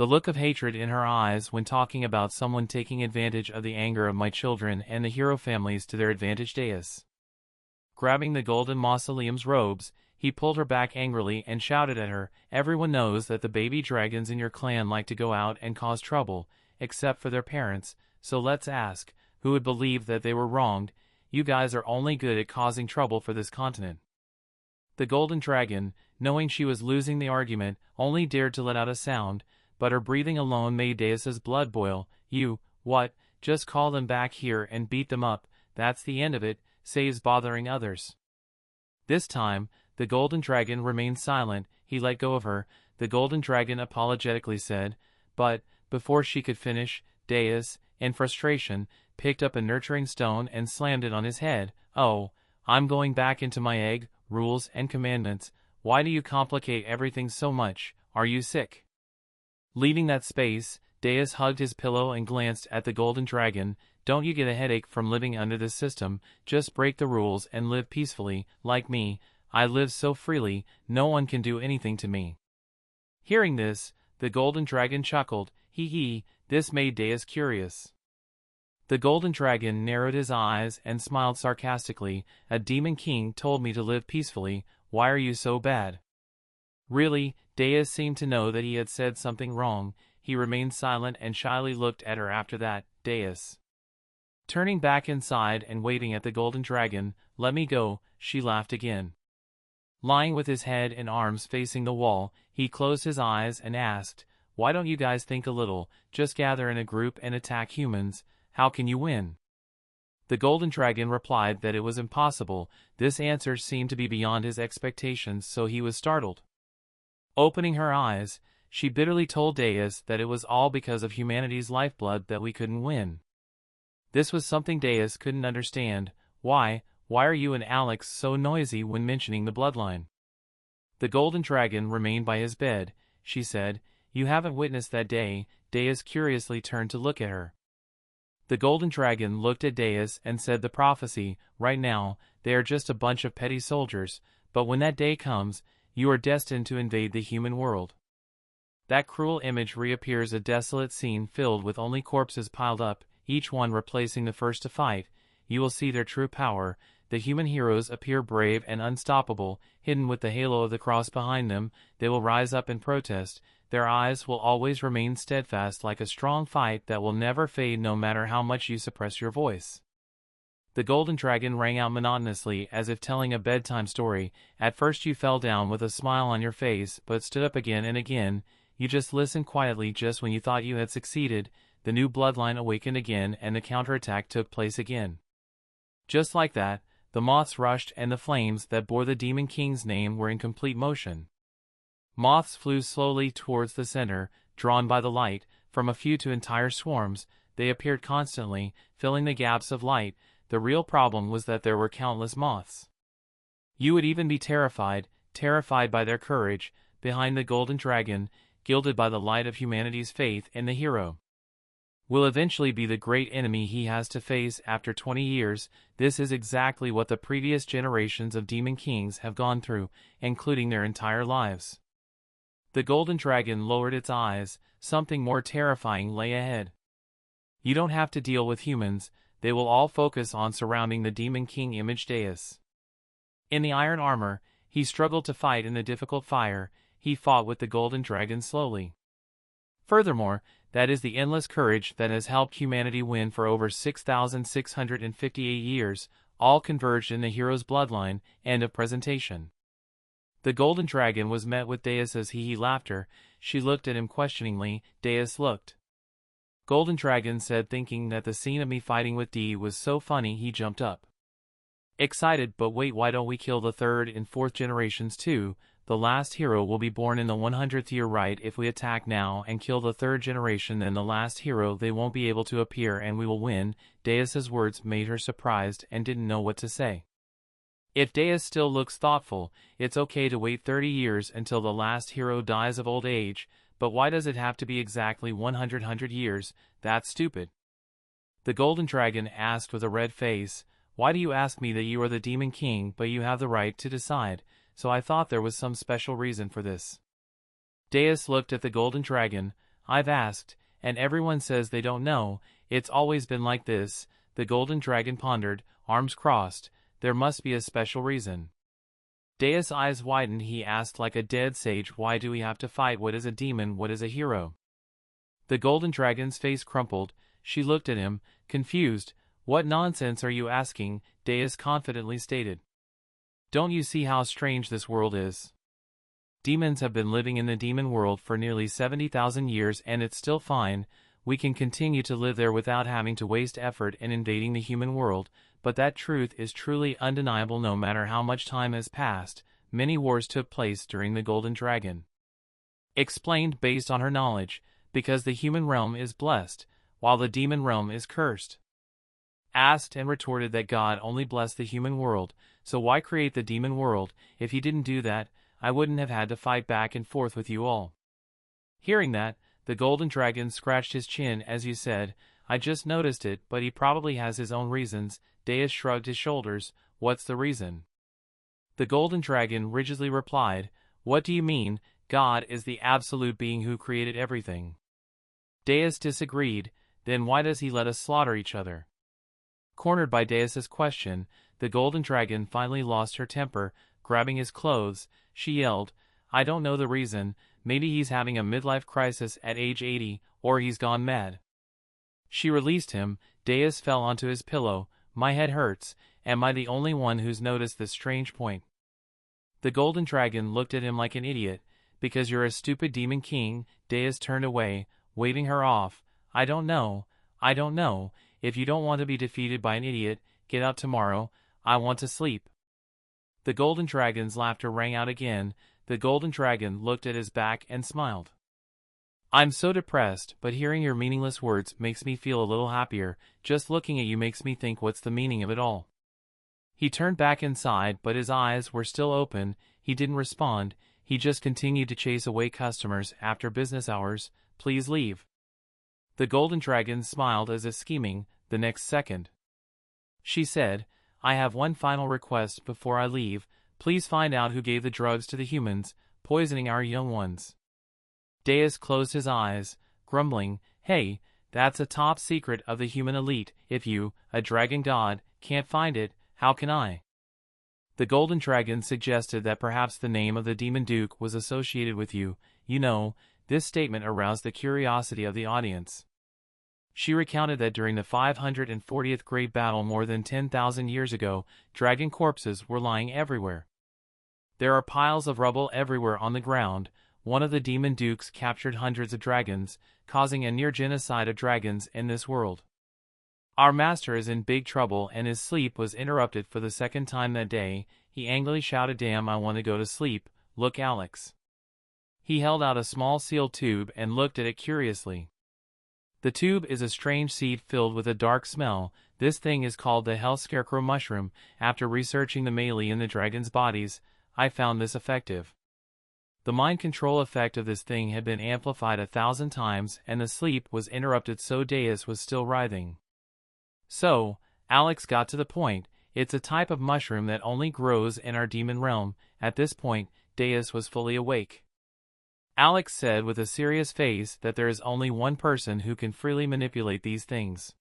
The look of hatred in her eyes when talking about someone taking advantage of the anger of my children and the hero families to their advantage. Deus. Grabbing the golden mausoleum's robes, he pulled her back angrily and shouted at her, "Everyone knows that the baby dragons in your clan like to go out and cause trouble, except for their parents, so let's ask, who would believe that they were wronged? You guys are only good at causing trouble for this continent." The golden dragon, knowing she was losing the argument, only dared to let out a sound, but her breathing alone made Deus's blood boil. What, just call them back here and beat them up, that's the end of it, saves bothering others. This time, the golden dragon remained silent. He let go of her. The golden dragon apologetically said, but, before she could finish, Deus, in frustration, picked up a nurturing stone and slammed it on his head. "Oh, I'm going back into my egg, rules and commandments. Why do you complicate everything so much? Are you sick?" Leaving that space, Deus hugged his pillow and glanced at the golden dragon. "Don't you get a headache from living under this system? Just break the rules and live peacefully, like me. I live so freely, no one can do anything to me." Hearing this, the golden dragon chuckled. This made Deus curious. The golden dragon narrowed his eyes and smiled sarcastically. "A demon king told me to live peacefully. Why are you so bad?" Really, Deus seemed to know that he had said something wrong. He remained silent and shyly looked at her after that. Deus. Turning back inside and waving at the golden dragon, "Let me go," she laughed again. Lying with his head and arms facing the wall, he closed his eyes and asked, "Why don't you guys think a little? Just gather in a group and attack humans. How can you win?" The golden dragon replied that it was impossible. This answer seemed to be beyond his expectations, so he was startled. Opening her eyes, she bitterly told Deus that it was all because of humanity's lifeblood that we couldn't win. This was something Deus couldn't understand. Why are you and Alex so noisy when mentioning the bloodline?" The golden dragon remained by his bed. She said, "You haven't witnessed that day." Deus curiously turned to look at her. The golden dragon looked at Deus and said, "The prophecy, right now, they are just a bunch of petty soldiers, but when that day comes, you are destined to invade the human world." That cruel image reappears, a desolate scene filled with only corpses piled up, each one replacing the first to fight. You will see their true power. The human heroes appear brave and unstoppable, hidden with the halo of the cross behind them. They will rise up and protest. Their eyes will always remain steadfast like a strong fight that will never fade no matter how much you suppress your voice. The golden dragon rang out monotonously as if telling a bedtime story. At first you fell down with a smile on your face, but stood up again and again. You just listened quietly. Just when you thought you had succeeded, the new bloodline awakened again and the counterattack took place again. Just like that, the moths rushed and the flames that bore the Demon King's name were in complete motion. Moths flew slowly towards the center, drawn by the light. From a few to entire swarms, they appeared constantly, filling the gaps of light. The real problem was that there were countless moths. You would even be terrified by their courage, behind the golden dragon, gilded by the light of humanity's faith in the hero. Will eventually be the great enemy he has to face after 20 years. This is exactly what the previous generations of Demon Kings have gone through, including their entire lives. The golden dragon lowered its eyes. Something more terrifying lay ahead. You don't have to deal with humans. They will all focus on surrounding the Demon King image Deus. In the iron armor, he struggled to fight in the difficult fire. He fought with the golden dragon slowly. Furthermore, that is the endless courage that has helped humanity win for over 6,658 years, all converged in the hero's bloodline. End of presentation. The golden dragon was met with Deus's hee-hee laughter. She looked at him questioningly. Deus looked. Golden dragon said, thinking that the scene of me fighting with D was so funny. He jumped up. Excited, but wait, why don't we kill the third and fourth generations too? The last hero will be born in the 100th year, right? If we attack now and kill the third generation, then the last hero, they won't be able to appear and we will win. Deus's words made her surprised and didn't know what to say. If Deus still looks thoughtful, it's okay to wait 30 years until the last hero dies of old age, but why does it have to be exactly 100 years? That's stupid. The golden dragon asked with a red face, "Why do you ask me that? You are the Demon King, but you have the right to decide. So I thought there was some special reason for this." Deus looked at the golden dragon. I've asked, and everyone says they don't know. It's always been like this. The golden dragon pondered, arms crossed. There must be a special reason. Deus' eyes widened. He asked like a dead sage, why do we have to fight? What is a demon? What is a hero? The golden dragon's face crumpled. She looked at him, confused. What nonsense are you asking? Deus confidently stated. Don't you see how strange this world is? Demons have been living in the demon world for nearly 70,000 years and it's still fine. We can continue to live there without having to waste effort in invading the human world, but that truth is truly undeniable. No matter how much time has passed, many wars took place during the Golden Dragon. Explained based on her knowledge, because the human realm is blessed, while the demon realm is cursed. Asked and retorted that God only blessed the human world, so why create the demon world? If he didn't do that, I wouldn't have had to fight back and forth with you all. Hearing that, the golden dragon scratched his chin. As you said, I just noticed it, but he probably has his own reasons. Deus shrugged his shoulders. What's the reason? The golden dragon rigidly replied, what do you mean? God is the absolute being who created everything. Deus disagreed. Then why does he let us slaughter each other? Cornered by Deus's question, the golden dragon finally lost her temper. Grabbing his clothes, she yelled, I don't know the reason. Maybe he's having a midlife crisis at age 80, or he's gone mad. She released him. Deus fell onto his pillow. My head hurts. Am I the only one who's noticed this strange point? The golden dragon looked at him like an idiot. Because you're a stupid demon king. Deus turned away, waving her off. I don't know. If you don't want to be defeated by an idiot, get up tomorrow. I want to sleep. The golden dragon's laughter rang out again. The golden dragon looked at his back and smiled. I'm so depressed, but hearing your meaningless words makes me feel a little happier. Just looking at you makes me think, what's the meaning of it all? He turned back inside, but his eyes were still open. He didn't respond. He just continued to chase away customers after business hours. Please leave. The golden dragon smiled as if scheming. The next second, she said, I have one final request before I leave. Please find out who gave the drugs to the humans, poisoning our young ones. Deus closed his eyes, grumbling, hey, that's a top secret of the human elite. If you, a dragon god, can't find it, how can I? The golden dragon suggested that perhaps the name of the demon duke was associated with you. You know, this statement aroused the curiosity of the audience. She recounted that during the 540th Great Battle more than 10,000 years ago, dragon corpses were lying everywhere. There are piles of rubble everywhere on the ground. One of the demon dukes captured hundreds of dragons, causing a near genocide of dragons in this world. Our master is in big trouble and his sleep was interrupted for the second time that day. He angrily shouted, damn, I want to go to sleep. Look, Alex. He held out a small sealed tube and looked at it curiously. The tube is a strange seed filled with a dark smell. This thing is called the Hell Scarecrow mushroom. After researching the melee in the dragon's bodies, I found this effective. The mind control effect of this thing had been amplified 1,000 times and the sleep was interrupted so Deus was still writhing. So, Alex got to the point. It's a type of mushroom that only grows in our demon realm. At this point, Deus was fully awake. Alex said with a serious face that there is only one person who can freely manipulate these things.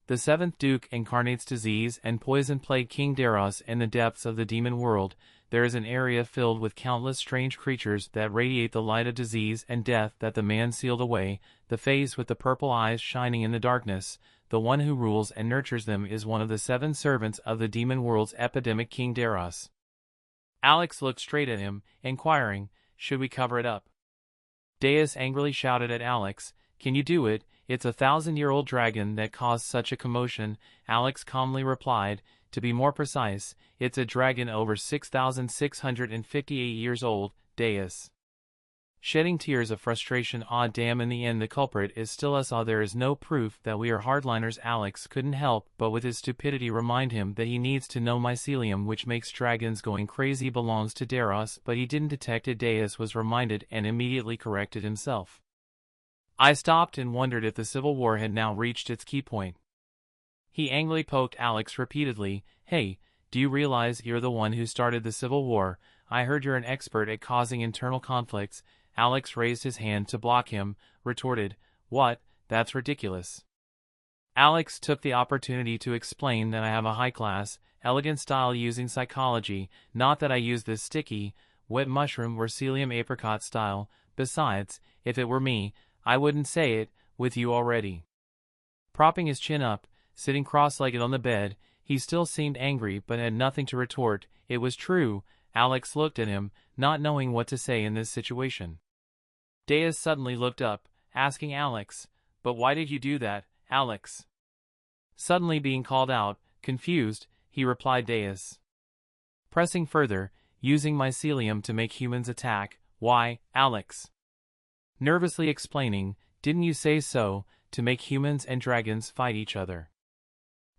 The seventh Duke incarnates disease and poison plague King Daros in the depths of the demon world. There is an area filled with countless strange creatures that radiate the light of disease and death that the man sealed away. The face with the purple eyes shining in the darkness, the one who rules and nurtures them is one of the seven servants of the demon world's epidemic King Daros. Alex looked straight at him, inquiring, should we cover it up? Deus angrily shouted at Alex, can you do it? It's a 1,000-year-old dragon that caused such a commotion. Alex calmly replied, to be more precise, it's a dragon over 6,658 years old, Deus. Shedding tears of frustration, damn, in the end the culprit is still us all. There is no proof that we are hardliners. Alex couldn't help but with his stupidity remind him that he needs to know mycelium, which makes dragons going crazy, belongs to Daros, but he didn't detect it. Deus was reminded and immediately corrected himself. I stopped and wondered if the Civil War had now reached its key point. He angrily poked Alex repeatedly. Hey, do you realize you're the one who started the Civil War? I heard you're an expert at causing internal conflicts. Alex raised his hand to block him, retorted, "What? That's ridiculous." Alex took the opportunity to explain that I have a high-class, elegant style using psychology, not that I use this sticky, wet mushroom or psyllium apricot style. Besides, if it were me, I wouldn't say it, with you already. Propping his chin up, sitting cross-legged on the bed, he still seemed angry but had nothing to retort. It was true. Alex looked at him, not knowing what to say in this situation. Deus suddenly looked up, asking Alex, "But why did you do that, Alex?" Suddenly being called out, confused, he replied, "Deus. Pressing further, using mycelium to make humans attack." "Why, Alex?" Nervously explaining, "Didn't you say so, to make humans and dragons fight each other?"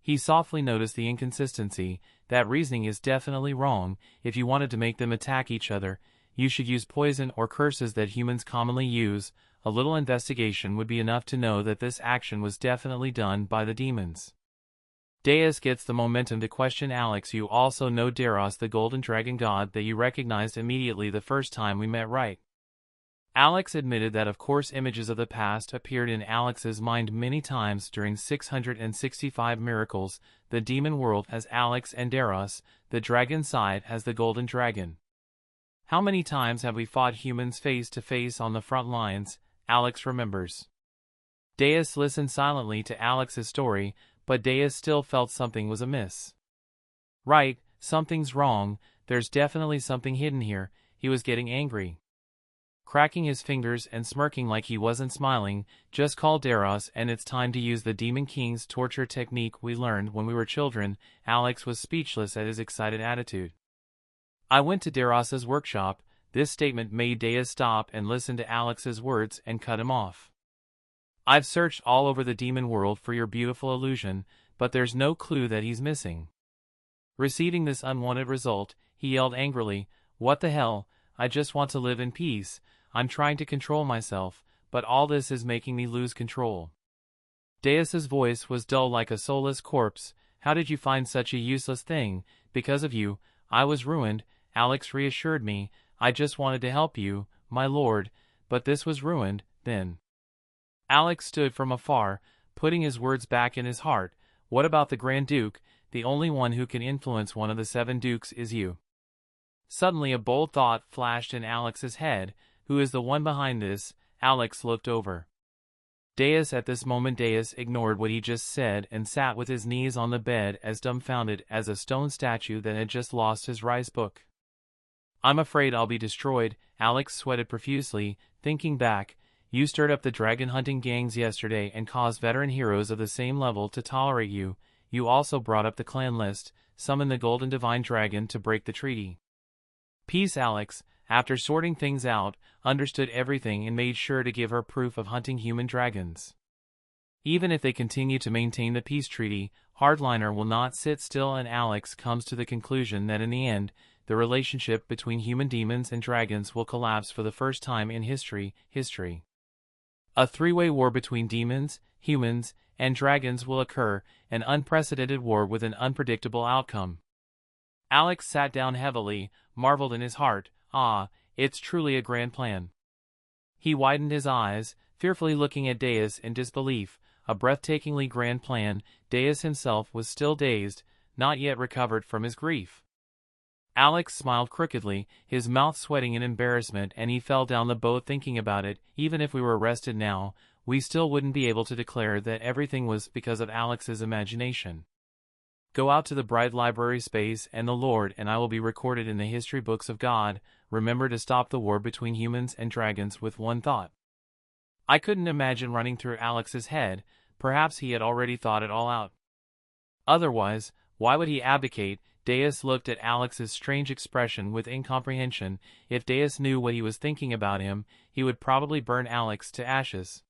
He softly noticed the inconsistency. That reasoning is definitely wrong. If you wanted to make them attack each other, you should use poison or curses that humans commonly use. A little investigation would be enough to know that this action was definitely done by the demons. Deus gets the momentum to question Alex. "You also know Deros, the golden dragon god that you recognized immediately the first time we met, right?" Alex admitted that of course images of the past appeared in Alex's mind many times during 665 miracles. The demon world has Alex and Deros, the dragon side has the golden dragon. "How many times have we fought humans face to face on the front lines?" Alex remembers. Deus listened silently to Alex's story, but Deus still felt something was amiss. "Right, something's wrong, there's definitely something hidden here." He was getting angry. Cracking his fingers and smirking like he wasn't smiling. "Just call Deros and it's time to use the Demon King's torture technique we learned when we were children." Alex was speechless at his excited attitude. "I went to Deros's workshop." This statement made Deus stop and listen to Alex's words and cut him off. "I've searched all over the demon world for your beautiful illusion, but there's no clue that he's missing." Receiving this unwanted result, he yelled angrily, "What the hell? I just want to live in peace. I'm trying to control myself, but all this is making me lose control." Deus's voice was dull like a soulless corpse. "How did you find such a useless thing? Because of you, I was ruined." Alex reassured me. "I just wanted to help you, my lord, but this was ruined, then." Alex stood from afar, putting his words back in his heart. "What about the Grand Duke? The only one who can influence one of the 7 dukes is you." Suddenly a bold thought flashed in Alex's head. Who is the one behind this? Alex looked over. Deus. At this moment Deus ignored what he just said and sat with his knees on the bed as dumbfounded as a stone statue that had just lost his rice book. "I'm afraid I'll be destroyed." Alex sweated profusely, thinking back. "You stirred up the dragon hunting gangs yesterday and caused veteran heroes of the same level to tolerate you. You also brought up the clan list, summoned the golden divine dragon to break the treaty." Peace. Alex, after sorting things out, understood everything and made sure to give her proof of hunting human dragons. Even if they continue to maintain the peace treaty, Hardliner will not sit still, and Alex comes to the conclusion that in the end, the relationship between human demons and dragons will collapse for the first time in history. A 3-way war between demons, humans, and dragons will occur, an unprecedented war with an unpredictable outcome. Alex sat down heavily, marveled in his heart. "Ah, it's truly a grand plan." He widened his eyes, fearfully looking at Deus in disbelief. A breathtakingly grand plan. Deus himself was still dazed, not yet recovered from his grief. Alex smiled crookedly, his mouth sweating in embarrassment, and he fell down the boat thinking about it. Even if we were arrested now, we still wouldn't be able to declare that everything was because of Alex's imagination. Go out to the bright library space and the Lord, and I will be recorded in the history books of God. Remember to stop the war between humans and dragons with one thought. I couldn't imagine running through Alex's head. Perhaps he had already thought it all out. Otherwise, why would he abdicate? Deus looked at Alex's strange expression with incomprehension. If Deus knew what he was thinking about him, he would probably burn Alex to ashes.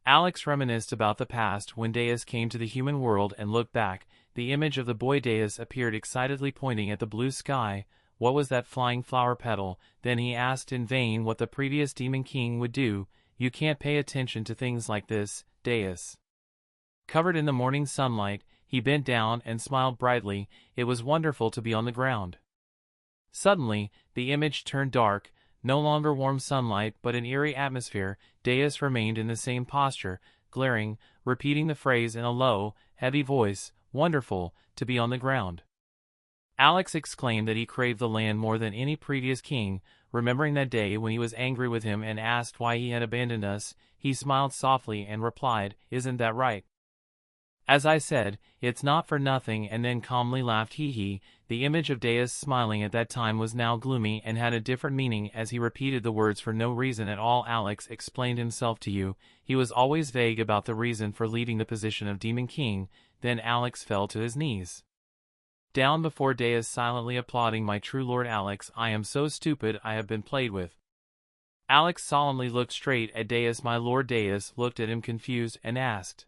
Alex reminisced about the past when Deus came to the human world and looked back. The image of the boy Deus appeared excitedly pointing at the blue sky. What was that flying flower petal? Then he asked in vain what the previous Demon King would do. You can't pay attention to things like this, Deus. Covered in the morning sunlight, he bent down and smiled brightly. It was wonderful to be on the ground. Suddenly, the image turned dark. No longer warm sunlight but an eerie atmosphere, Deus remained in the same posture, glaring, repeating the phrase in a low, heavy voice, "Wonderful, to be on the ground." Alex exclaimed that he craved the land more than any previous king, remembering that day when he was angry with him and asked why he had abandoned us. He smiled softly and replied, "Isn't that right?" As I said, it's not for nothing, and then calmly laughed. Hee. The image of Deus smiling at that time was now gloomy and had a different meaning as he repeated the words for no reason at all. Alex explained himself to you. He was always vague about the reason for leaving the position of Demon King. Then Alex fell to his knees. Down before Deus, silently applauding. "My true lord Alex, I am so stupid I have been played with." Alex solemnly looked straight at Deus. My lord. Deus looked at him confused and asked,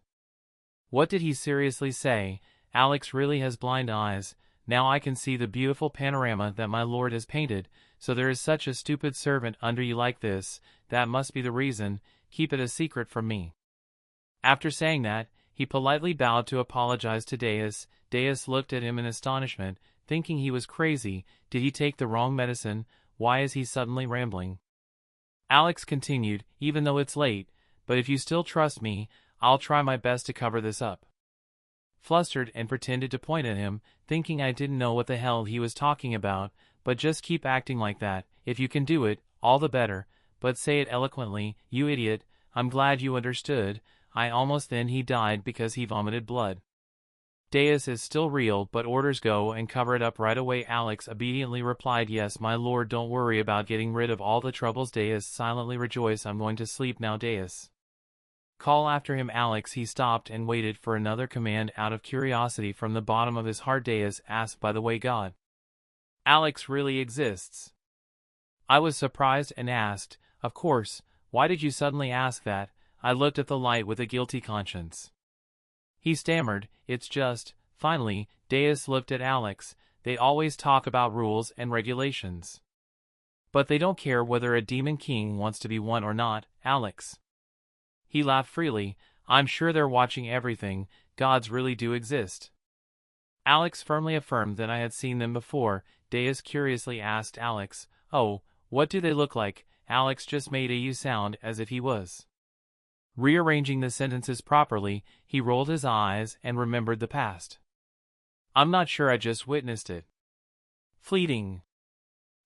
"What did he seriously say? Alex really has blind eyes. Now I can see the beautiful panorama that my lord has painted. So there is such a stupid servant under you like this. That must be the reason. Keep it a secret from me." After saying that, he politely bowed to apologize to Deus. Deus looked at him in astonishment, thinking he was crazy. Did he take the wrong medicine? Why is he suddenly rambling? Alex continued, "Even though it's late, but if you still trust me, I'll try my best to cover this up." Flustered and pretended to point at him, thinking I didn't know what the hell he was talking about. "But just keep acting like that. If you can do it, all the better. But say it eloquently, you idiot. I'm glad you understood. I almost then he died because he vomited blood. Deus is still real, but orders go and cover it up right away." Alex obediently replied, "Yes, my lord, don't worry about getting rid of all the troubles." Deus silently rejoiced. "I'm going to sleep now." Deus call after him. Alex he stopped and waited for another command. Out of curiosity from the bottom of his heart, Deus asked, "By the way, God, Alex really exists?" I was surprised and asked, "Of course, why did you suddenly ask that?" I looked at the light with a guilty conscience. He stammered, "It's just..." Finally, Deus looked at Alex. "They always talk about rules and regulations, but they don't care whether a demon king wants to be one or not, Alex." He laughed freely. "I'm sure they're watching everything. Gods really do exist." Alex firmly affirmed that I had seen them before. Deus curiously asked Alex, "Oh, what do they look like?" Alex just made a "u" sound as if he was rearranging the sentences properly. He rolled his eyes and remembered the past. "I'm not sure, I just witnessed it. Fleeting."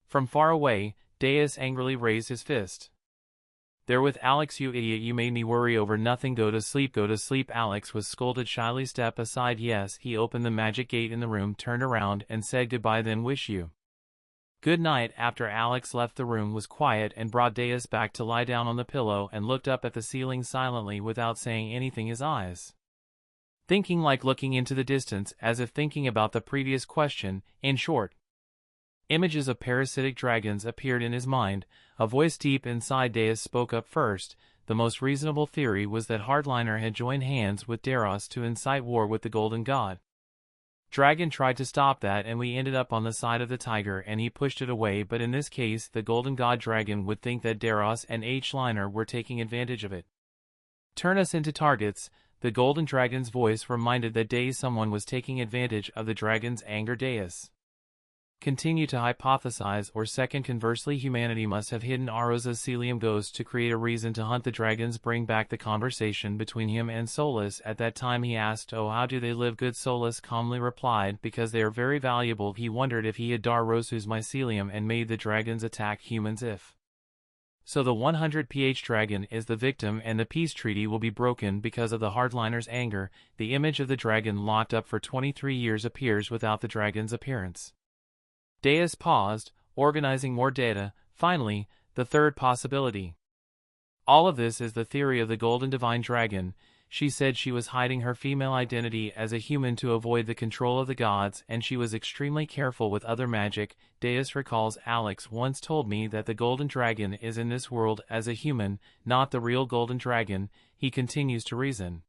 From far away, Deus angrily raised his fist. "There with Alex, you idiot, you made me worry over nothing. Go to sleep, go to sleep." Alex was scolded shyly. "Step aside." Yes, he opened the magic gate in the room, turned around and said goodbye, then "Wish you good night." After Alex left, the room was quiet and brought Deus back to lie down on the pillow and looked up at the ceiling silently without saying anything, his eyes thinking, like looking into the distance, as if thinking about the previous question. In short, images of parasitic dragons appeared in his mind. A voice deep inside Deus spoke up first. The most reasonable theory was that Hardliner had joined hands with Daros to incite war with the Golden God. Dragon tried to stop that, and we ended up on the side of the tiger and he pushed it away. But in this case, the Golden God Dragon would think that Daros and H-Liner were taking advantage of it. Turn us into targets. The Golden Dragon's voice reminded that someone was taking advantage of the dragon's anger. Deus continue to hypothesize, or second, conversely, humanity must have hidden Arosa's Celium ghost to create a reason to hunt the dragons. Bring back the conversation between him and Solus. At that time he asked, "Oh, how do they live?" Good Solus calmly replied, "Because they are very valuable." He wondered if he had Darosu's mycelium and made the dragons attack humans. If so, the 100 dragon is the victim and the peace treaty will be broken because of the Hardliner's anger. The image of the dragon locked up for 23 years appears without the dragon's appearance. Deus paused, organizing more data. Finally, the third possibility. All of this is the theory of the Golden Divine Dragon. She said she was hiding her female identity as a human to avoid the control of the gods, and she was extremely careful with other magic. Deus recalls, "Alex once told me that the Golden Dragon is in this world as a human, not the real Golden Dragon." He continues to reason.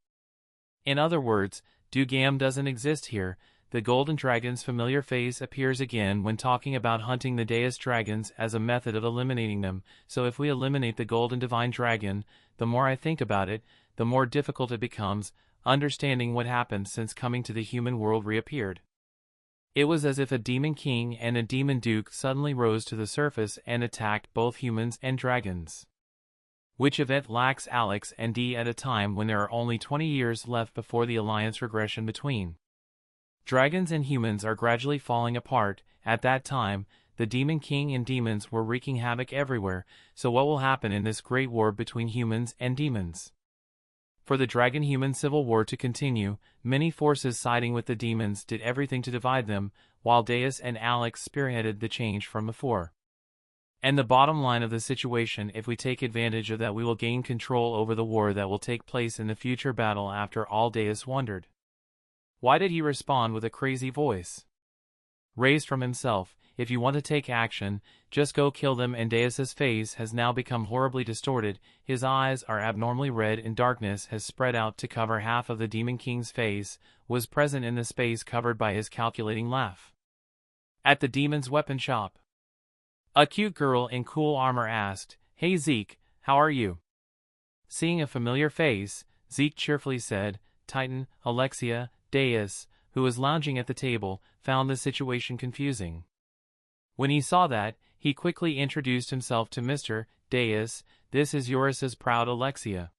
"In other words, Dugam doesn't exist here." The Golden Dragon's familiar face appears again when talking about hunting the Deus dragons as a method of eliminating them. So if we eliminate the Golden Divine Dragon, the more I think about it, the more difficult it becomes, understanding what happened since coming to the human world reappeared. It was as if a demon king and a demon duke suddenly rose to the surface and attacked both humans and dragons. Which event lacks Alex and Dee at a time when there are only 20 years left before the alliance regression between dragons and humans are gradually falling apart. At that time, the Demon King and demons were wreaking havoc everywhere, so what will happen in this great war between humans and demons? For the dragon-human civil war to continue, many forces siding with the demons did everything to divide them, while Deus and Alex spearheaded the change from before. And the bottom line of the situation, if we take advantage of that, we will gain control over the war that will take place in the future battle. After all, Deus wondered. Why did he respond with a crazy voice? Raised from himself, if you want to take action, just go kill them. And Deus's face has now become horribly distorted, his eyes are abnormally red and darkness has spread out to cover half of the Demon King's face, was present in the space covered by his calculating laugh. At the demon's weapon shop, a cute girl in cool armor asked, "Hey Zeke, how are you?" Seeing a familiar face, Zeke cheerfully said, "Titan." Alexia, Deus, who was lounging at the table, found the situation confusing. When he saw that, he quickly introduced himself to Mr. Deus. "This is Eurus's proud Alexia.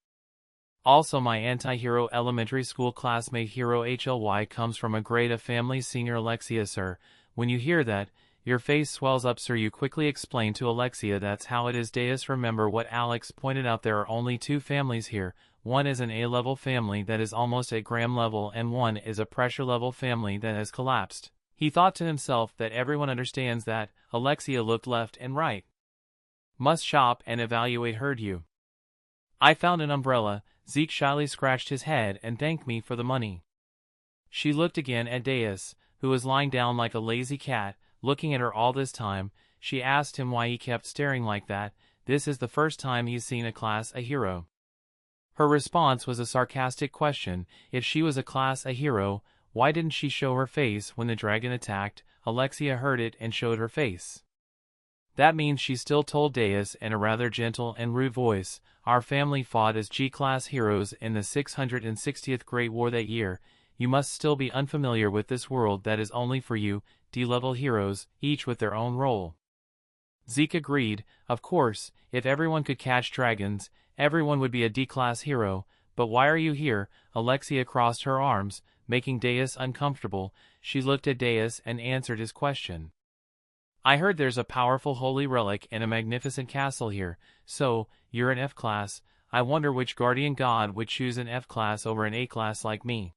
Also my anti-hero elementary school classmate Hero HLY comes from a grade A family." "Senior Alexia, sir." When you hear that, your face swells up, sir. You quickly explain to Alexia that's how it is. Deus, remember what Alex pointed out, there are only two families here. One is an A-level family that is almost at Graham level, and one is a pressure level family that has collapsed. He thought to himself that everyone understands that. Alexia looked left and right. "Must shop and evaluate, heard you." "I found an umbrella." Zeke shyly scratched his head and thanked me for the money. She looked again at Deus, who was lying down like a lazy cat, looking at her all this time. She asked him why he kept staring like that. This is the first time he's seen a class A hero. Her response was a sarcastic question. If she was a class A hero, why didn't she show her face when the dragon attacked? Alexia heard it and showed her face. That means she still told Deus in a rather gentle and rude voice, "Our family fought as G-class heroes in the 660th Great War that year. You must still be unfamiliar with this world that is only for you, D-level heroes, each with their own role." Zeke agreed. Of course, if everyone could catch dragons, everyone would be a D-class hero. But why are you here? Alexia crossed her arms, making Deus uncomfortable. She looked at Deus and answered his question. "I heard there's a powerful holy relic and a magnificent castle here. So, you're an F-class. I wonder which guardian god would choose an F-class over an A-class like me."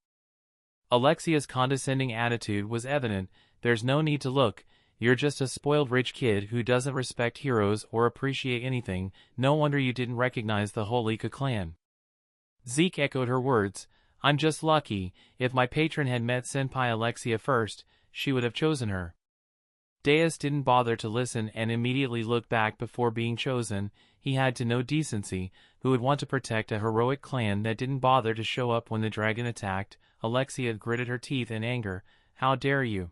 Alexia's condescending attitude was evident. "There's no need to look. You're just a spoiled rich kid who doesn't respect heroes or appreciate anything. No wonder you didn't recognize the whole Ika clan." Zeke echoed her words. "I'm just lucky. If my patron had met Senpai Alexia first, she would have chosen her." Deus didn't bother to listen and immediately looked back before being chosen. He had to know decency. Who would want to protect a heroic clan that didn't bother to show up when the dragon attacked? Alexia gritted her teeth in anger. "How dare you?"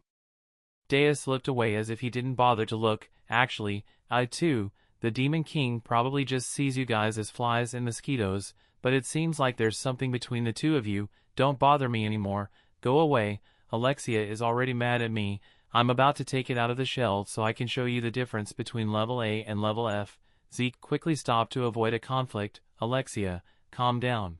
Deus looked away as if he didn't bother to look. "Actually, I too, the Demon King probably just sees you guys as flies and mosquitoes, but it seems like there's something between the two of you. Don't bother me anymore. Go away. Alexia is already mad at me. I'm about to take it out of the shell so I can show you the difference between level A and level F." Zeke quickly stopped to avoid a conflict. "Alexia, calm down."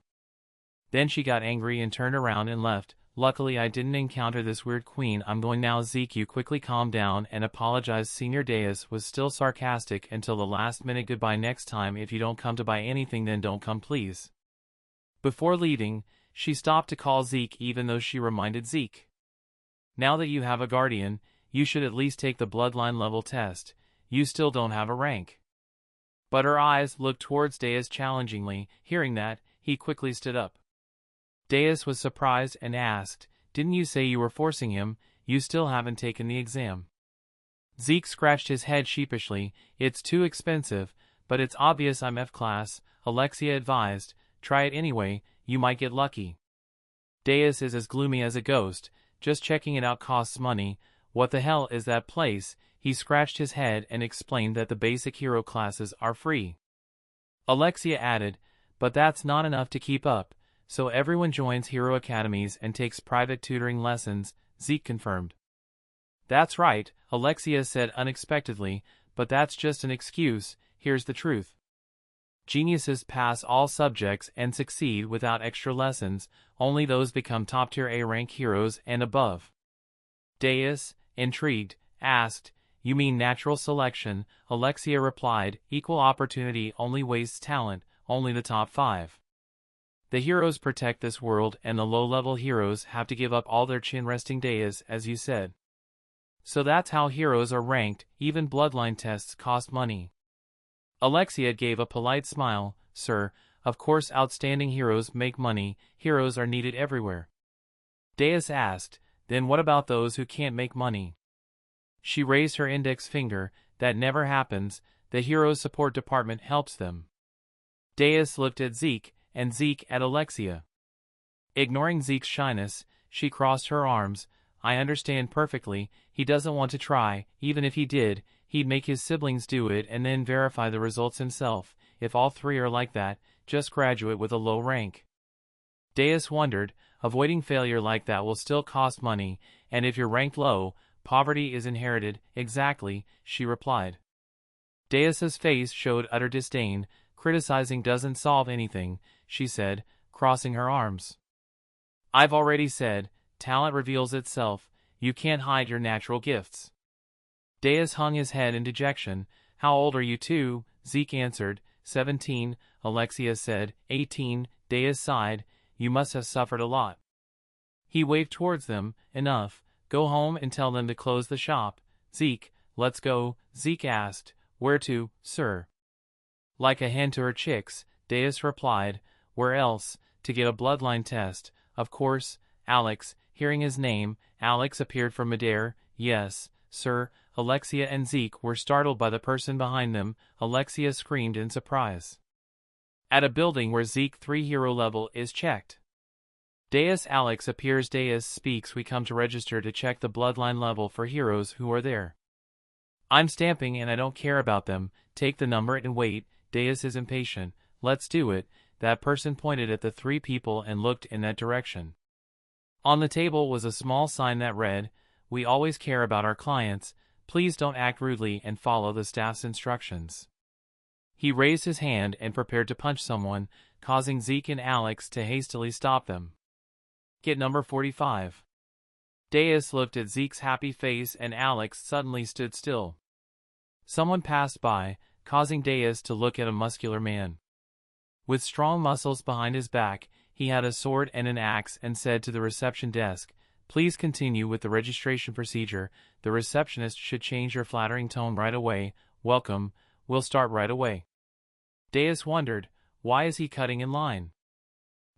Then she got angry and turned around and left. "Luckily I didn't encounter this weird queen. I'm going now." "Zeke, you quickly calm down and apologize." Senior Deus was still sarcastic until the last minute. "Goodbye. Next time if you don't come to buy anything, then don't come, please." Before leaving, she stopped to call Zeke, even though she reminded Zeke, "Now that you have a guardian, you should at least take the bloodline level test. You still don't have a rank." But her eyes looked towards Deus challengingly. Hearing that, he quickly stood up. Deus was surprised and asked, "Didn't you say you were forcing him? You still haven't taken the exam." Zeke scratched his head sheepishly. "It's too expensive, but it's obvious I'm F-class," Alexia advised. "Try it anyway, you might get lucky." Deus is as gloomy as a ghost. "Just checking it out costs money. What the hell is that place?" He scratched his head and explained that the basic hero classes are free. Alexia added, "But that's not enough to keep up, so everyone joins hero academies and takes private tutoring lessons." Zeke confirmed. That's right, Alexia said unexpectedly, but that's just an excuse. Here's the truth. Geniuses pass all subjects and succeed without extra lessons, only those become top-tier A-rank heroes and above. Deus, intrigued, asked, "You mean natural selection?" Alexia replied, "Equal opportunity only wastes talent, only the top 5. The heroes protect this world and the low-level heroes have to give up all their chin-resting Deus, as you said. So that's how heroes are ranked, even bloodline tests cost money." Alexia gave a polite smile. "Sir, of course outstanding heroes make money, heroes are needed everywhere." Deus asked, "Then what about those who can't make money?" She raised her index finger. "That never happens, the Heroes Support Department helps them." Deus looked at Zeke, and Zeke at Alexia. Ignoring Zeke's shyness, she crossed her arms. "I understand perfectly, he doesn't want to try, even if he did, he'd make his siblings do it and then verify the results himself. If all 3 are like that, just graduate with a low rank." Deus wondered, avoiding failure like that will still cost money, and if you're ranked low, poverty is inherited. "Exactly," she replied. Deus's face showed utter disdain. "Criticizing doesn't solve anything," she said, crossing her arms. "I've already said, talent reveals itself, you can't hide your natural gifts." Deus hung his head in dejection. "How old are you two?" Zeke answered. 17, Alexia said. 18, Deus sighed. "You must have suffered a lot." He waved towards them. "Enough, go home and tell them to close the shop." "Zeke, let's go," Zeke asked. "Where to, sir?" "Like a hen to her chicks," Deus replied. "Where else? To get a bloodline test, of course." Alex, hearing his name, Alex appeared from midair. "Yes, sir." Alexia and Zeke were startled by the person behind them. Alexia screamed in surprise. "At a building where Zeke 3 hero level is checked." Deus Alex appears. Deus speaks. "We come to register to check the bloodline level for heroes who are there. I'm stamping and I don't care about them. Take the number and wait." Deus is impatient. "Let's do it." That person pointed at the 3 people and looked in that direction. On the table was a small sign that read, "We always care about our clients. Please don't act rudely and follow the staff's instructions." He raised his hand and prepared to punch someone, causing Zeke and Alex to hastily stop them. "Get number 45. Deus looked at Zeke's happy face and Alex suddenly stood still. Someone passed by, causing Deus to look at a muscular man. With strong muscles behind his back, he had a sword and an axe and said to the reception desk, "Please continue with the registration procedure. The receptionist should change your flattering tone right away. Welcome, we'll start right away." Deus wondered, why is he cutting in line?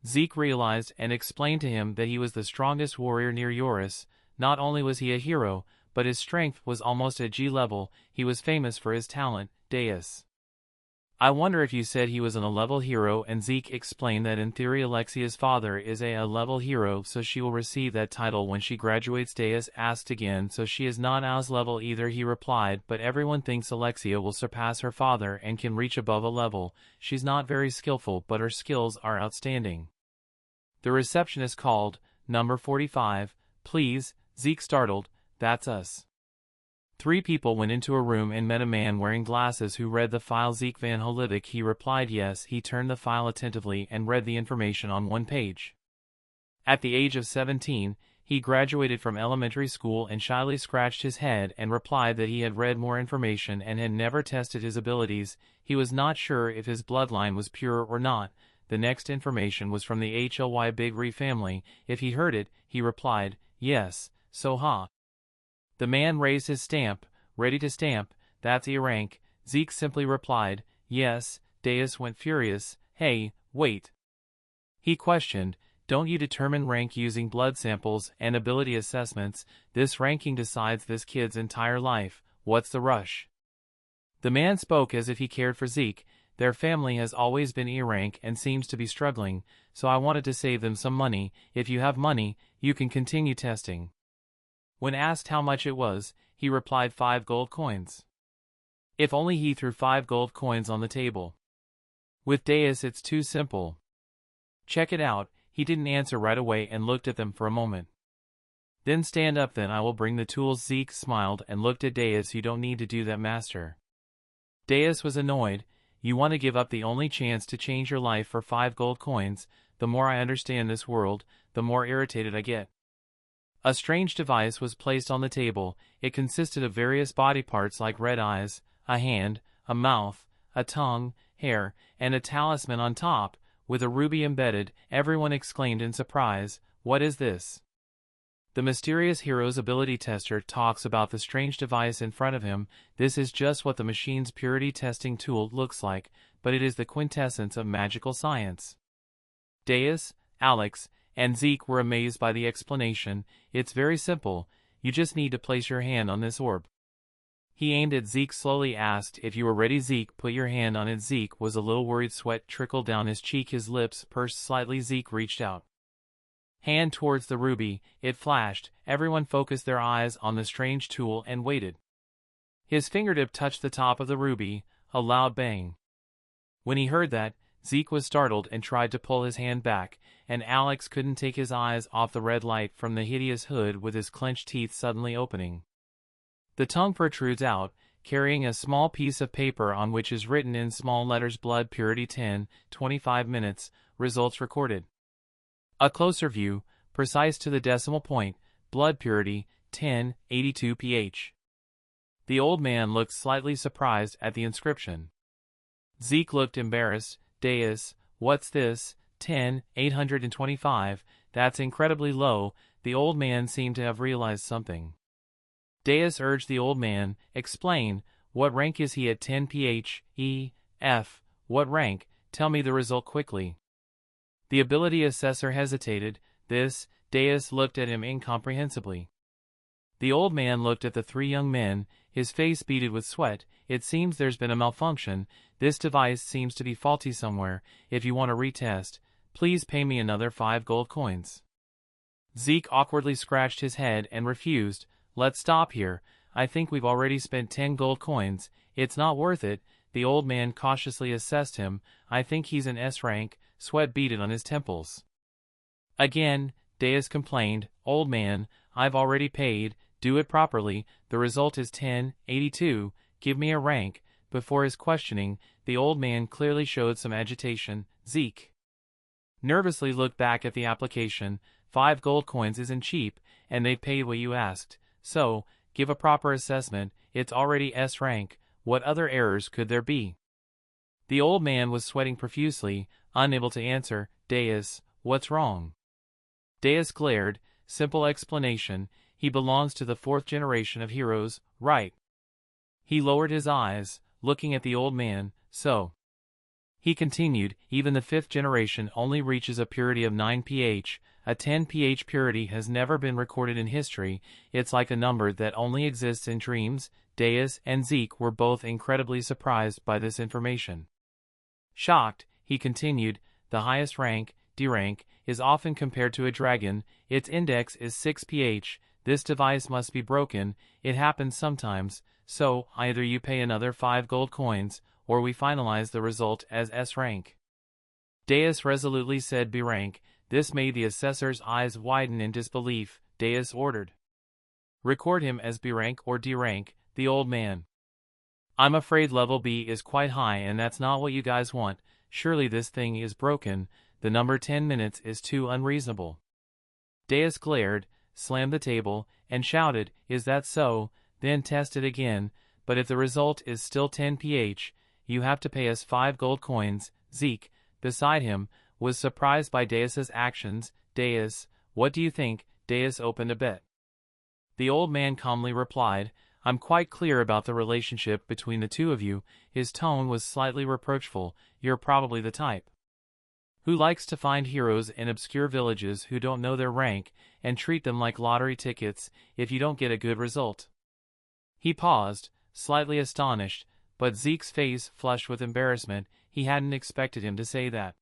Zeke realized and explained to him that he was the strongest warrior near Eurus. Not only was he a hero, but his strength was almost at G level. He was famous for his talent. Deus, "I wonder if you said he was an A-level hero," and Zeke explained that in theory Alexia's father is a A-level hero, so she will receive that title when she graduates. Deus asked again, "So she is not A's level either?" He replied, "But everyone thinks Alexia will surpass her father and can reach above a level. She's not very skillful, but her skills are outstanding." The receptionist called, "Number 45, please." Zeke startled, "That's us." 3 people went into a room and met a man wearing glasses who read the file. Zeke Van Holivic. He replied yes. He turned the file attentively and read the information on one page. At the age of 17, he graduated from elementary school and shyly scratched his head and replied that he had read more information and had never tested his abilities. He was not sure if his bloodline was pure or not. The next information was from the HLY Big Ree family. If he heard it, he replied, "Yes, so ha." The man raised his stamp, ready to stamp. "That's E-rank." Zeke simply replied, "Yes." Deus went furious. "Hey, wait." He questioned, "Don't you determine rank using blood samples and ability assessments? This ranking decides this kid's entire life. What's the rush?" The man spoke as if he cared for Zeke. "Their family has always been E-rank and seems to be struggling, so I wanted to save them some money. If you have money, you can continue testing." When asked how much it was, he replied 5 gold coins. If only he threw 5 gold coins on the table. With Deus it's too simple. "Check it out." He didn't answer right away and looked at them for a moment. Then stand up, then I will bring the tools. Zeke smiled and looked at Deus. You don't need to do that, master. Deus was annoyed. You want to give up the only chance to change your life for 5 gold coins. The more I understand this world, the more irritated I get. A strange device was placed on the table. It consisted of various body parts like red eyes, a hand, a mouth, a tongue, hair, and a talisman on top, with a ruby embedded. Everyone exclaimed in surprise, "What is this?" The mysterious hero's ability tester talks about the strange device in front of him. This is just what the machine's purity testing tool looks like, but it is the quintessence of magical science. Deus, Alex, and Zeke were amazed by the explanation. It's very simple. You just need to place your hand on this orb. He aimed at Zeke, slowly asked if you were ready. Zeke put your hand on it. Zeke was a little worried. Sweat trickled down his cheek. His lips pursed slightly. Zeke reached out hand towards the ruby. It flashed. Everyone focused their eyes on the strange tool and waited. His fingertip touched the top of the ruby. A loud bang. When he heard that, Zeke was startled and tried to pull his hand back, and Alex couldn't take his eyes off the red light from the hideous hood with his clenched teeth suddenly opening. The tongue protrudes out, carrying a small piece of paper on which is written in small letters: blood purity 10, 25 minutes, results recorded. A closer view, precise to the decimal point, blood purity 10, 82 pH. The old man looked slightly surprised at the inscription. Zeke looked embarrassed. Deus, what's this? 10, 825, that's incredibly low. The old man seemed to have realized something. Deus urged the old man, explain, what rank is he at? 10 pH, E, F, what rank? Tell me the result quickly. The ability assessor hesitated. This, Deus looked at him incomprehensibly. The old man looked at the 3 young men, his face beaded with sweat. It seems there's been a malfunction. This device seems to be faulty somewhere. If you want to retest, please pay me another 5 gold coins. Zeke awkwardly scratched his head and refused. Let's stop here. I think we've already spent 10 gold coins. It's not worth it. The old man cautiously assessed him. I think he's an S rank. Sweat beaded on his temples. Again, Deus complained. Old man, I've already paid. Do it properly. The result is 1082. Give me a rank. Before his questioning, the old man clearly showed some agitation. Zeke nervously looked back at the application. 5 gold coins isn't cheap, and they paid what you asked. So, give a proper assessment. It's already S rank. What other errors could there be? The old man was sweating profusely, unable to answer. Deus, what's wrong? Deus glared. Simple explanation. He belongs to the 4th generation of heroes, right? He lowered his eyes, looking at the old man. So, he continued, even the 5th generation only reaches a purity of 9 pH. A 10 pH purity has never been recorded in history. It's like a number that only exists in dreams. Deus and Zeke were both incredibly surprised by this information. Shocked, he continued, the highest rank, D rank, is often compared to a dragon. Its index is 6 pH. This device must be broken. It happens sometimes. So, either you pay another 5 gold coins, or we finalize the result as S rank. Deus resolutely said B rank. This made the assessor's eyes widen in disbelief. Deus ordered, record him as B rank or D rank. The old man, I'm afraid level B is quite high, and that's not what you guys want. Surely this thing is broken. The number 10 minutes is too unreasonable. Deus glared, slammed the table, and shouted, is that so? Then test it again, but if the result is still 10 pH, you have to pay us 5 gold coins. Zeke, beside him, was surprised by Deus's actions. Deus, what do you think? Deus opened a bet. The old man calmly replied, I'm quite clear about the relationship between the two of you. His tone was slightly reproachful. You're probably the type who likes to find heroes in obscure villages who don't know their rank and treat them like lottery tickets if you don't get a good result. He paused, slightly astonished, but Zeke's face flushed with embarrassment. He hadn't expected him to say that.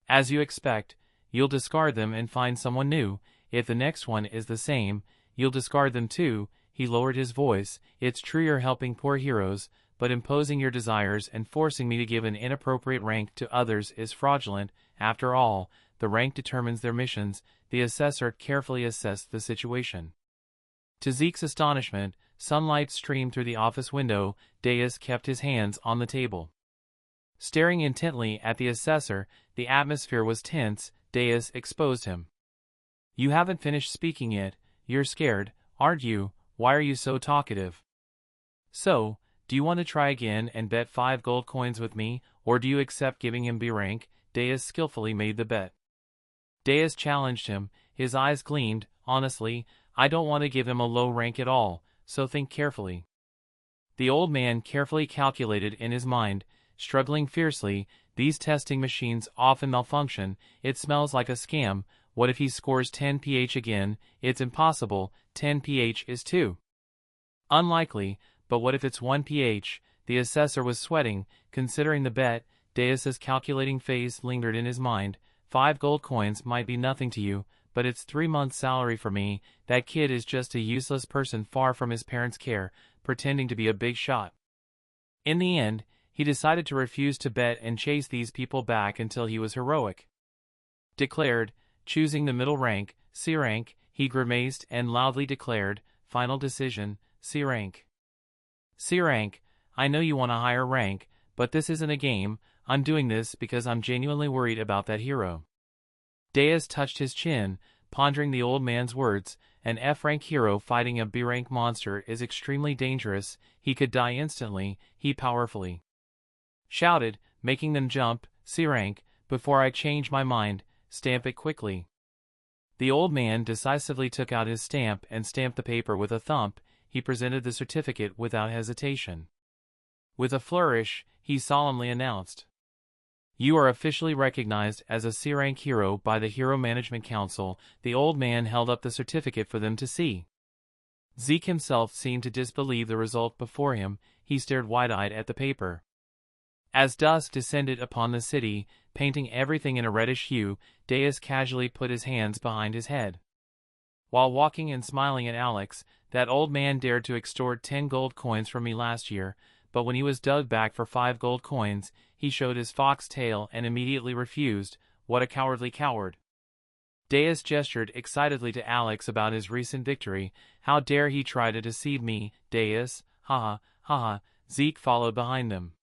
As you expect, you'll discard them and find someone new. If the next one is the same, you'll discard them too. He lowered his voice. It's true you're helping poor heroes, but imposing your desires and forcing me to give an inappropriate rank to others is fraudulent. After all, the rank determines their missions. The assessor carefully assessed the situation. To Zeke's astonishment, sunlight streamed through the office window. Deus kept his hands on the table. Staring intently at the assessor, the atmosphere was tense. Deus exposed him. "You haven't finished speaking yet. You're scared, aren't you? Why are you so talkative? So, do you want to try again and bet 5 gold coins with me, or do you accept giving him B rank?" Deus skillfully made the bet. Deus challenged him. His eyes gleamed. "Honestly, I don't want to give him a low rank at all, so think carefully." The old man carefully calculated in his mind, struggling fiercely. These testing machines often malfunction. It smells like a scam. What if he scores 10 pH again? It's impossible. 10 pH is too unlikely, but what if it's 1 pH? The assessor was sweating, considering the bet. Deus's calculating face lingered in his mind. 5 gold coins might be nothing to you, but it's 3 months' salary for me. That kid is just a useless person far from his parents' care, pretending to be a big shot. In the end, he decided to refuse to bet and chase these people back until he was heroic. Declared, choosing the middle rank, C rank, he grimaced and loudly declared, "Final decision, C rank." "C rank, I know you want a higher rank, but this isn't a game. I'm doing this because I'm genuinely worried about that hero." Deus touched his chin, pondering the old man's words. An F-rank hero fighting a B-rank monster is extremely dangerous. He could die instantly. He powerfully shouted, making them jump. "C rank, before I change my mind, stamp it quickly." The old man decisively took out his stamp and stamped the paper with a thump. He presented the certificate without hesitation. With a flourish, he solemnly announced, "You are officially recognized as a C-rank hero by the Hero Management Council." The old man held up the certificate for them to see. Zeke himself seemed to disbelieve the result before him. He stared wide-eyed at the paper. As dusk descended upon the city, painting everything in a reddish hue, Deus casually put his hands behind his head. While walking and smiling at Alex, "That old man dared to extort 10 gold coins from me last year, but when he was dug back for 5 gold coins, he showed his fox tail and immediately refused. What a cowardly coward." Deus gestured excitedly to Alex about his recent victory. "How dare he try to deceive me, Deus? Haha, haha." Zeke followed behind them.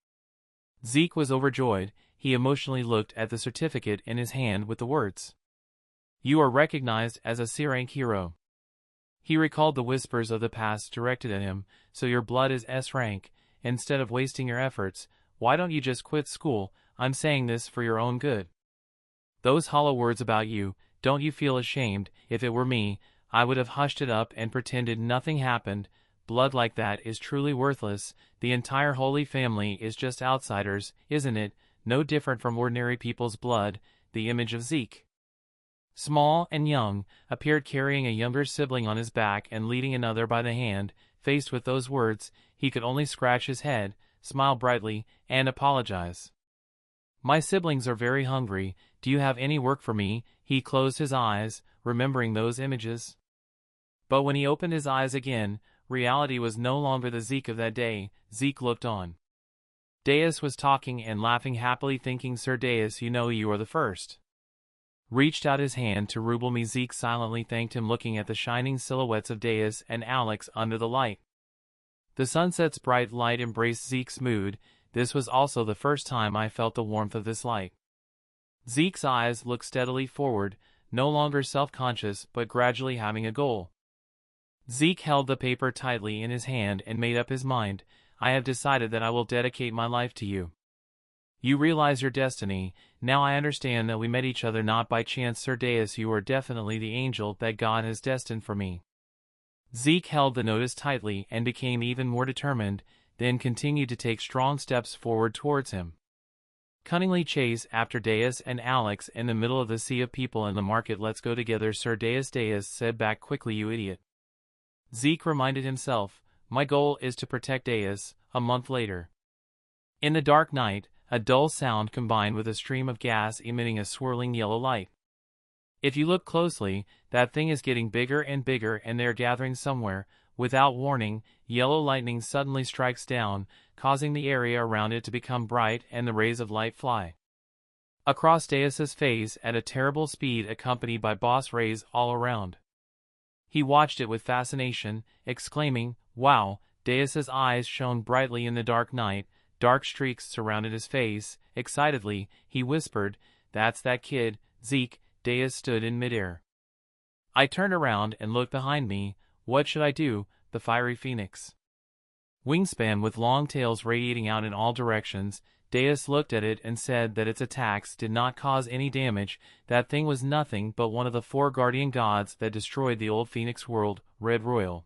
Zeke was overjoyed. He emotionally looked at the certificate in his hand with the words, "You are recognized as a C-rank hero." He recalled the whispers of the past directed at him. "So your blood is S-rank. Instead of wasting your efforts, why don't you just quit school? I'm saying this for your own good. Those hollow words about you, don't you feel ashamed? If it were me, I would have hushed it up and pretended nothing happened. Blood like that is truly worthless. The entire Holy Family is just outsiders, isn't it? No different from ordinary people's blood." The image of Zeke, small and young, appeared carrying a younger sibling on his back and leading another by the hand. Faced with those words, he could only scratch his head, smile brightly, and apologize. "My siblings are very hungry. Do you have any work for me?" He closed his eyes, remembering those images. But when he opened his eyes again, reality was no longer the Zeke of that day. Zeke looked on. Deus was talking and laughing happily, thinking, "Sir Deus, you know you are the first." Reached out his hand to ruble me. Zeke silently thanked him, looking at the shining silhouettes of Deus and Alex under the light. The sunset's bright light embraced Zeke's mood. This was also the first time I felt the warmth of this light. Zeke's eyes looked steadily forward, no longer self-conscious but gradually having a goal. Zeke held the paper tightly in his hand and made up his mind. "I have decided that I will dedicate my life to you. You realize your destiny. Now I understand that we met each other not by chance. Sir Deus, you are definitely the angel that God has destined for me." Zeke held the notice tightly and became even more determined, then continued to take strong steps forward towards him. Cunningly chase after Deus and Alex in the middle of the sea of people in the market. "Let's go together." Sir Deus. Deus said back quickly, "You idiot." Zeke reminded himself, "My goal is to protect Deus." A month later. In the dark night, a dull sound combined with a stream of gas emitting a swirling yellow light. If you look closely, that thing is getting bigger and bigger, and they're gathering somewhere. Without warning, yellow lightning suddenly strikes down, causing the area around it to become bright and the rays of light fly across Deus's face at a terrible speed accompanied by boss rays all around. He watched it with fascination, exclaiming, "Wow!" Deus's eyes shone brightly in the dark night, dark streaks surrounded his face. Excitedly, he whispered, "That's that kid, Zeke." Deus stood in midair. I turned around and looked behind me. What should I do? The fiery phoenix wingspan with long tails radiating out in all directions. Deus looked at it and said that its attacks did not cause any damage. That thing was nothing but one of the 4 guardian gods that destroyed the old Phoenix world, Red Royal.